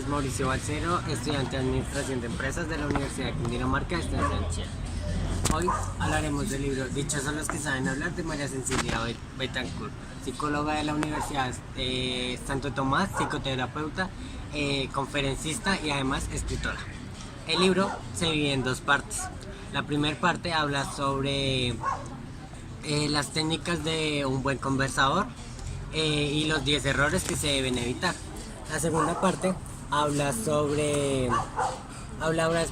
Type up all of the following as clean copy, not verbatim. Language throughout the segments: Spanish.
es Mauricio Balcero, estudiante de Administración de Empresas de la Universidad de Cundinamarca, Extensión Chile. Hoy hablaremos del libro Dichosos los que saben hablar, de María Cecilia Betancourt, psicóloga de la Universidad Santo Tomás, psicoterapeuta, conferencista y además escritora. El libro se divide en dos partes. La primera parte habla sobre las técnicas de un buen conversador y los 10 errores que se deben evitar. La segunda parte habla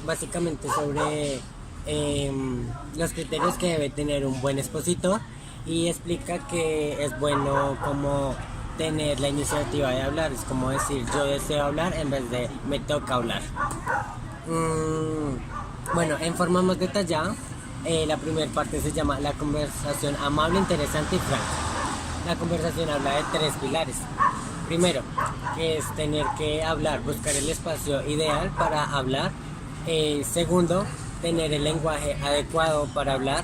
básicamente sobre los criterios que debe tener un buen expositor y explica que es bueno como tener la iniciativa de hablar, es como decir yo deseo hablar en vez de me toca hablar. Bueno, en forma más detallada, la primera parte se llama la conversación amable, interesante y franca. La conversación habla de 3 pilares. Primero, que es tener que hablar, buscar el espacio ideal para hablar. Segundo, tener el lenguaje adecuado para hablar.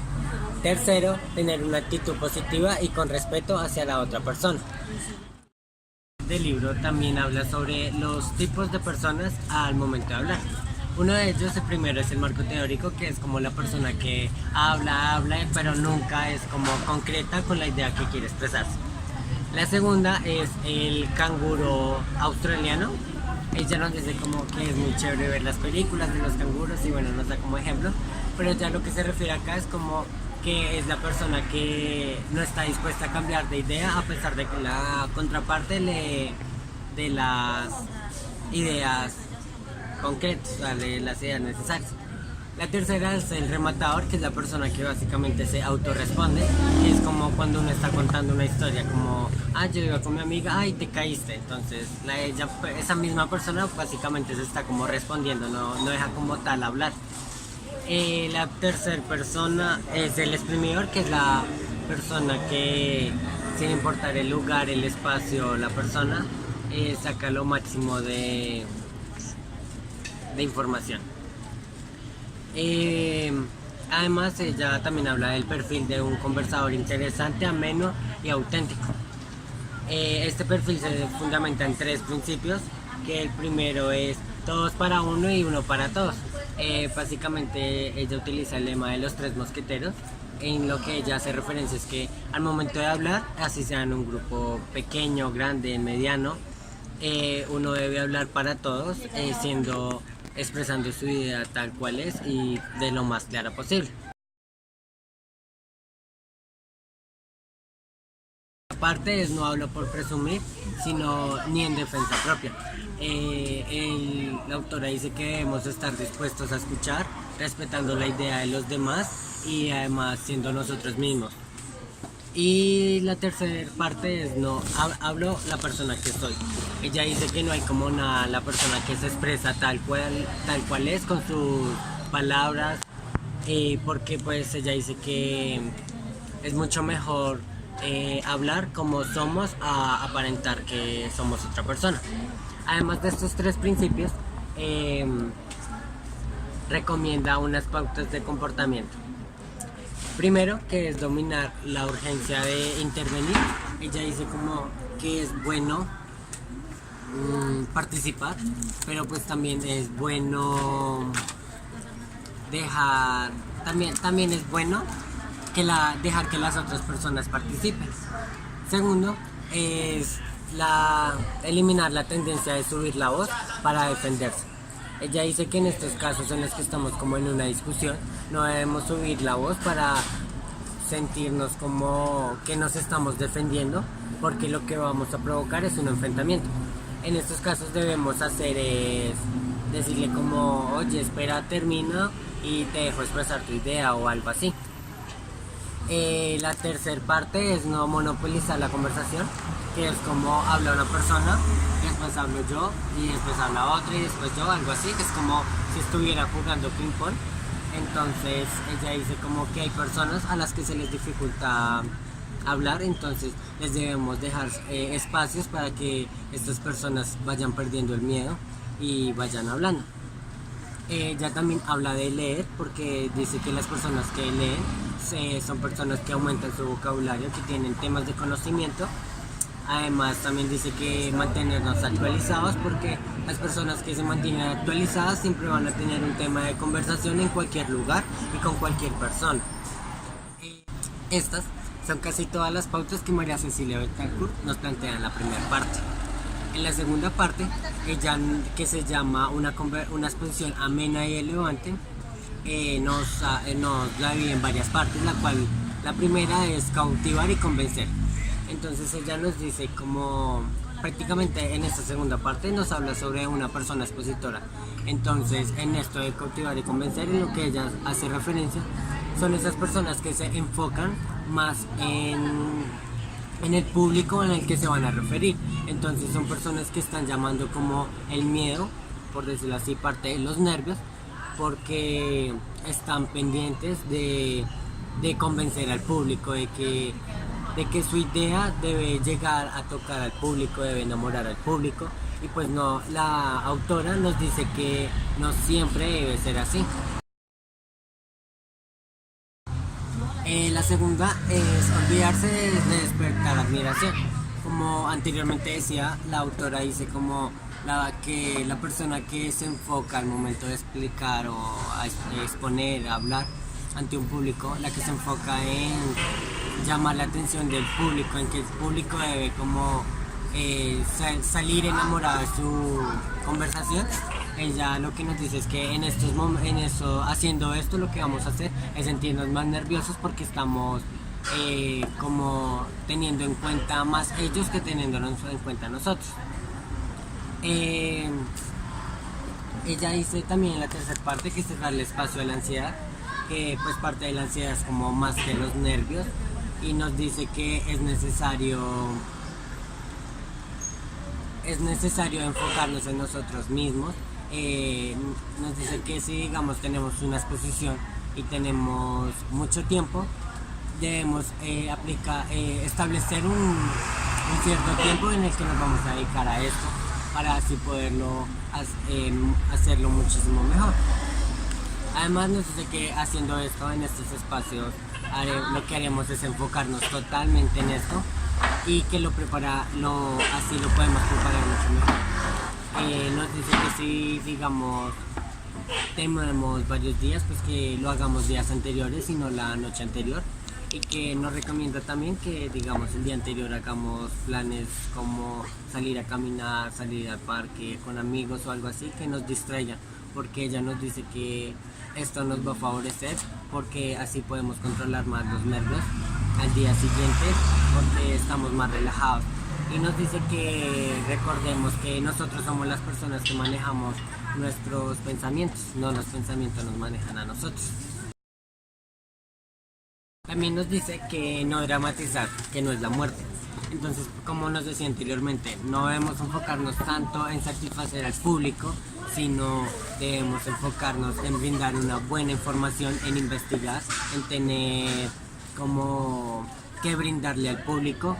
Tercero, tener una actitud positiva y con respeto hacia la otra persona. El libro también habla sobre los tipos de personas al momento de hablar. Uno de ellos, el primero, es el marco teórico, que es como la persona que habla, pero nunca es como concreta con la idea que quiere expresarse. La segunda es el canguro australiano. Ella nos dice como que es muy chévere ver las películas de los canguros y bueno, nos da como ejemplo, pero ya lo que se refiere acá es como que es la persona que no está dispuesta a cambiar de idea a pesar de que la contraparte le dé las ideas concretas, o sea, de las ideas necesarias. La tercera es el rematador, que es la persona que básicamente se autorresponde, y es como cuando uno está contando una historia, como, yo iba con mi amiga, te caíste, entonces esa misma persona básicamente se está como respondiendo, no deja como tal hablar. La tercera persona es el exprimidor, que es la persona que, sin importar el lugar, el espacio, la persona, saca lo máximo de información. Además, ella también habla del perfil de un conversador interesante, ameno y auténtico. Este perfil se fundamenta en 3 principios, que el primero es todos para uno y uno para todos. Básicamente ella utiliza el lema de los 3 mosqueteros. En lo que ella hace referencia es que al momento de hablar, así sea en un grupo pequeño, grande, mediano, uno debe hablar para todos, expresando su idea tal cual es y de lo más clara posible. Aparte es no hablo por presumir, sino ni en defensa propia. La autora dice que debemos estar dispuestos a escuchar, respetando la idea de los demás y además siendo nosotros mismos. Y la tercera parte es no hablo la persona que soy. Ella dice que no hay como nada la persona que se expresa tal cual es con sus palabras, porque pues ella dice que es mucho mejor hablar como somos a aparentar que somos otra persona. Además de estos 3 principios, recomienda unas pautas de comportamiento. Primero, que es dominar la urgencia de intervenir. Ella dice como que es bueno participar, pero pues también es bueno también es bueno dejar que las otras personas participen. Segundo, es eliminar la tendencia de subir la voz para defenderse. Ella dice que en estos casos en los que estamos como en una discusión, no debemos subir la voz para sentirnos como que nos estamos defendiendo, porque lo que vamos a provocar es un enfrentamiento. En estos casos debemos hacer es decirle como, oye, espera, termina y te dejo expresar tu idea o algo así. La tercera parte es no monopolizar la conversación, que es como habla una persona, después hablo yo y después habla otra y después yo, algo así, que es como si estuviera jugando ping pong. Entonces ella dice como que hay personas a las que se les dificulta hablar, entonces les debemos dejar espacios para que estas personas vayan perdiendo el miedo y vayan hablando. Ella también habla de leer, porque dice que las personas que leen son personas que aumentan su vocabulario, que tienen temas de conocimiento. Además también dice que mantenernos actualizados porque las personas que se mantienen actualizadas siempre van a tener un tema de conversación en cualquier lugar y con cualquier persona. Estas son casi todas las pautas que María Cecilia Betancourt nos plantea en la primera parte. En la segunda parte, ella, que se llama una exposición amena y elevante, nos la divide en varias partes, la cual la primera es cautivar y convencer. Entonces ella nos dice como prácticamente en esta segunda parte nos habla sobre una persona expositora. Entonces en esto de cautivar y convencer, en lo que ella hace referencia son esas personas que se enfocan más en el público en el que se van a referir. Entonces son personas que están llamando como el miedo, por decirlo así, parte de los nervios, porque están pendientes de convencer al público de que su idea debe llegar a tocar al público, debe enamorar al público. Y pues no, la autora nos dice que no siempre debe ser así. La segunda es olvidarse de despertar admiración. Como anteriormente decía, la autora dice como que la persona que se enfoca al momento de explicar o a exponer, a hablar ante un público, la que se enfoca en llamar la atención del público, en que el público debe como salir enamorado de su conversación. Ella lo que nos dice es que en estos haciendo esto, lo que vamos a hacer es sentirnos más nerviosos porque estamos como teniendo en cuenta más ellos que teniéndonos en cuenta nosotros. Ella dice también en la tercera parte que cerrar el espacio de la ansiedad, que pues parte de la ansiedad es como más que los nervios, y nos dice que es necesario enfocarnos en nosotros mismos. Nos dice que si digamos tenemos una exposición y tenemos mucho tiempo, debemos establecer un cierto tiempo en el que nos vamos a dedicar a esto para así poderlo hacerlo muchísimo mejor. Además nos dice que haciendo esto en estos espacios lo que haremos es enfocarnos totalmente en esto y que así lo podemos preparar mucho mejor. Nos dice que si digamos tenemos varios días, pues que lo hagamos días anteriores y no la noche anterior, y que nos recomienda también que digamos el día anterior hagamos planes como salir a caminar, salir al parque con amigos o algo así que nos distraigan, porque ella nos dice que esto nos va a favorecer porque así podemos controlar más los nervios al día siguiente porque estamos más relajados. Y nos dice que recordemos que nosotros somos las personas que manejamos nuestros pensamientos, no los pensamientos nos manejan a nosotros. También nos dice que no dramatizar, que no es la muerte. Entonces, como nos decía anteriormente, no debemos enfocarnos tanto en satisfacer al público, sino debemos enfocarnos en brindar una buena información, en investigar, en tener como que brindarle al público,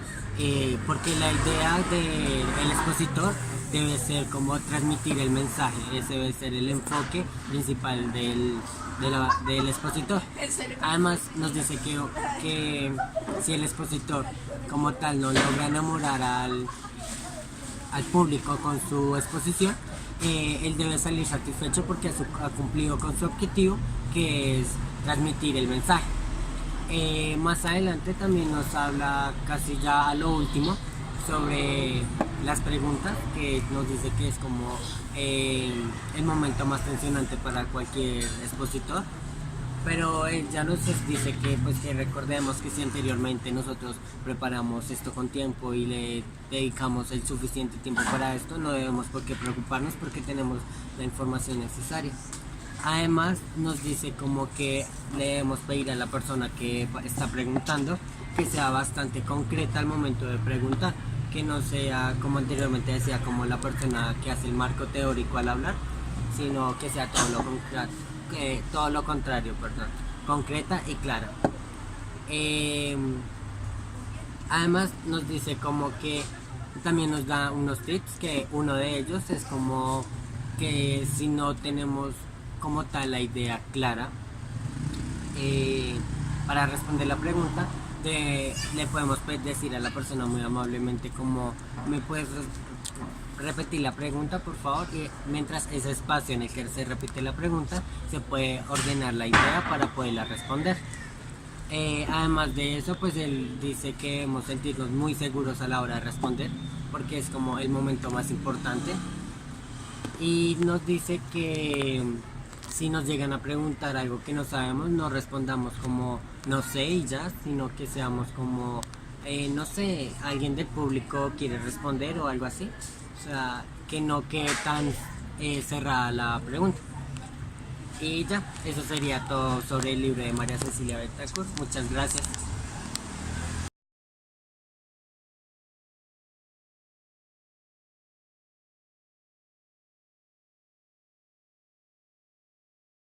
porque la idea del expositor debe ser como transmitir el mensaje, ese debe ser el enfoque principal del expositor. Además nos dice que si el expositor como tal no logra enamorar al público con su exposición, él debe salir satisfecho porque ha cumplido con su objetivo, que es transmitir el mensaje. Más adelante también nos habla casi ya a lo último sobre las preguntas, que nos dice que es como el momento más tensionante para cualquier expositor, pero ya nos dice que pues que recordemos que si anteriormente nosotros preparamos esto con tiempo y le dedicamos el suficiente tiempo para esto, no debemos por qué preocuparnos porque tenemos la información necesaria. Además nos dice como que le debemos pedir a la persona que está preguntando que sea bastante concreta al momento de preguntar, que no sea como anteriormente decía como la persona que hace el marco teórico al hablar, sino que sea todo lo contrario, concreta y clara. Además nos dice como que también nos da unos tips, que uno de ellos es como que si no tenemos como tal la idea clara para responder la pregunta, le podemos decir a la persona muy amablemente como, ¿me puedes repetir la pregunta, por favor? Y mientras ese espacio en el que se repite la pregunta, se puede ordenar la idea para poderla responder. Además de eso, pues él dice que debemos sentirnos muy seguros a la hora de responder, porque es como el momento más importante. Y nos dice que si nos llegan a preguntar algo que no sabemos, no respondamos como no sé y ya, sino que seamos como, no sé, alguien del público quiere responder o algo así. O sea, que no quede tan cerrada la pregunta. Y ya, eso sería todo sobre el libro de María Cecilia Betancourt. Muchas gracias.